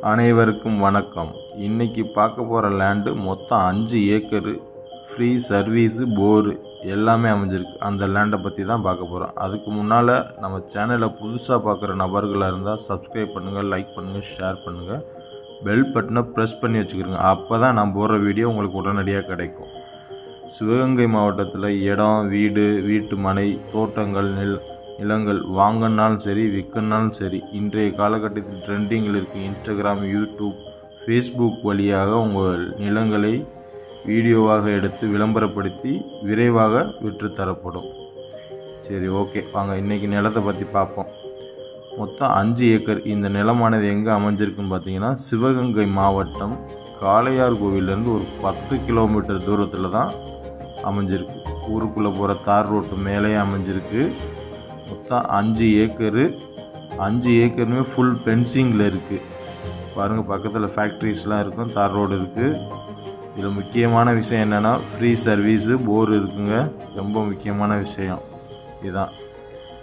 அனைவருக்கும் வணக்கம். இன்னைக்கு பார்க்க போகிற லேண்டு மொத்தம் 5 ஏக்கரு, ஃப்ரீ சர்வீஸு, போரு எல்லாமே அமைஞ்சிருக்கு. அந்த லேண்டை பற்றி தான் பார்க்க போகிறோம். அதுக்கு முன்னால் நம்ம சேனலை புதுசாக பார்க்குற நபர்களாக இருந்தால் சப்ஸ்கிரைப் பண்ணுங்கள், லைக் பண்ணுங்கள், ஷேர் பண்ணுங்கள், பெல் பட்டனை ப்ரெஸ் பண்ணி வச்சுக்கிறோங்க. அப்போ தான் நான் போடுற வீடியோ உங்களுக்கு உடனடியாக கிடைக்கும். சிவகங்கை மாவட்டத்தில் இடம், வீடு, வீட்டு மனை, தோட்டங்கள், நிலங்கள் வாங்கினாலும் சரி, விற்கனாலும் சரி, இன்றைய காலகட்டத்தில் ட்ரெண்டிங்கில் இருக்குது. இன்ஸ்டாகிராம், யூடியூப், ஃபேஸ்புக் வழியாக உங்கள் நிலங்களை வீடியோவாக எடுத்து விளம்பரப்படுத்தி விரைவாக விற்று தரப்படும். சரி, ஓகே, வாங்க இன்றைக்கி நிலத்தை பற்றி பார்ப்போம். மொத்தம் 5 ஏக்கர். இந்த நிலமானது எங்கே அமைஞ்சிருக்குன்னு பார்த்தீங்கன்னா, சிவகங்கை மாவட்டம் காளையார் கோவிலேருந்து ஒரு 10 கிலோமீட்டர் தூரத்தில் தான் அமைஞ்சிருக்கு. ஊருக்குள்ளே போகிற தார் ரோட்டு மேலேயே அமைஞ்சிருக்கு. மொத்தம் 5 ஏக்கரு. 5 ஏக்கருமே ஃபுல் பென்சிங்கில் இருக்குது. பாருங்கள், பக்கத்தில் ஃபேக்ட்ரிஸ்லாம் இருக்கும், தார் ரோடு இருக்குது. இதில் முக்கியமான விஷயம் என்னென்னா, ஃப்ரீ சர்வீஸு, போர் இருக்குங்க. ரொம்ப முக்கியமான விஷயம் இதுதான்.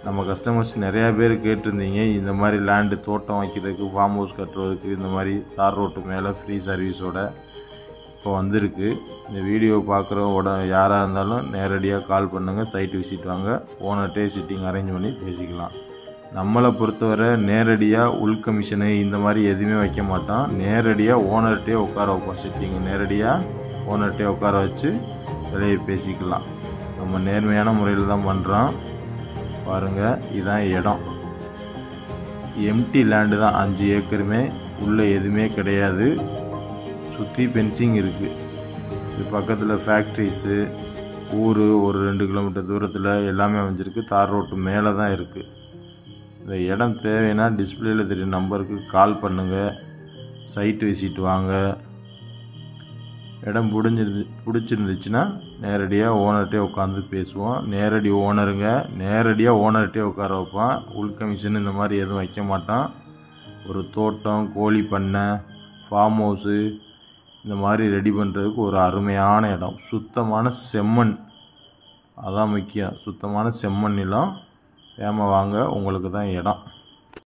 நம்ம கஸ்டமர்ஸ் நிறையா பேர் கேட்டிருந்தீங்க, இந்த மாதிரி லேண்டு தோட்டம் வைக்கிறதுக்கு, ஃபார்ம் ஹவுஸ் கட்டுறதுக்கு, இந்த மாதிரி தார் ரோட்டு மேலே ஃப்ரீ சர்வீஸோட இப்போ வந்திருக்கு. இந்த வீடியோ பார்க்குற யாராக இருந்தாலும் நேரடியாக கால் பண்ணுங்கள், சைட் விசிட் வாங்க, ஓனர்கிட்டே சிட்டிங் அரேஞ்ச் பண்ணி பேசிக்கலாம். நம்மளை பொறுத்தவரை நேரடியாக உள் கமிஷனு இந்த மாதிரி எதுவுமே வைக்க மாட்டோம். நேரடியாக ஓனர்கிட்டே உட்கார வைப்போம். சிட்டிங் நேரடியாக ஓனர்கிட்டே உட்கார வச்சு விலையை பேசிக்கலாம். நம்ம நேர்மையான முறையில் தான் பண்ணுறோம். பாருங்கள், இதுதான் இடம். எம்டி லேண்டு தான். 5 ஏக்கருமே உள்ளே எதுவுமே கிடையாது. சுற்றி பென்சிங் இருக்குது. இது பக்கத்தில் ஃபேக்ட்ரிஸு, ஊர் ஒரு 2 கிலோமீட்டர் தூரத்தில் எல்லாமே அமைஞ்சிருக்கு. தார் ரோட்டு மேலே தான் இருக்குது. இந்த இடம் தேவைன்னா டிஸ்பிளேயில் தெரிய நம்பருக்கு கால் பண்ணுங்கள், சைட் விசிட் வாங்க. இடம் பிடிச்சிருந்துச்சுன்னா நேரடியாக ஓனர்கிட்டே உட்காந்து பேசுவோம். நேரடி ஓனருங்க, நேரடியாக ஓனர்கிட்டே உட்கார வைப்போம். உள் கமிஷன் இந்த மாதிரி எதுவும் வைக்க மாட்டோம். ஒரு தோட்டம், கோழி பண்ணை, ஃபார்ம் ஹவுஸு இந்த மாதிரி ரெடி பண்ணுறதுக்கு ஒரு அருமையான இடம். சுத்தமான செம்மண், அதான் முக்கியம். சுத்தமான செம்மண் நிலம். வாங்க, உங்களுக்கு தான் இடம்.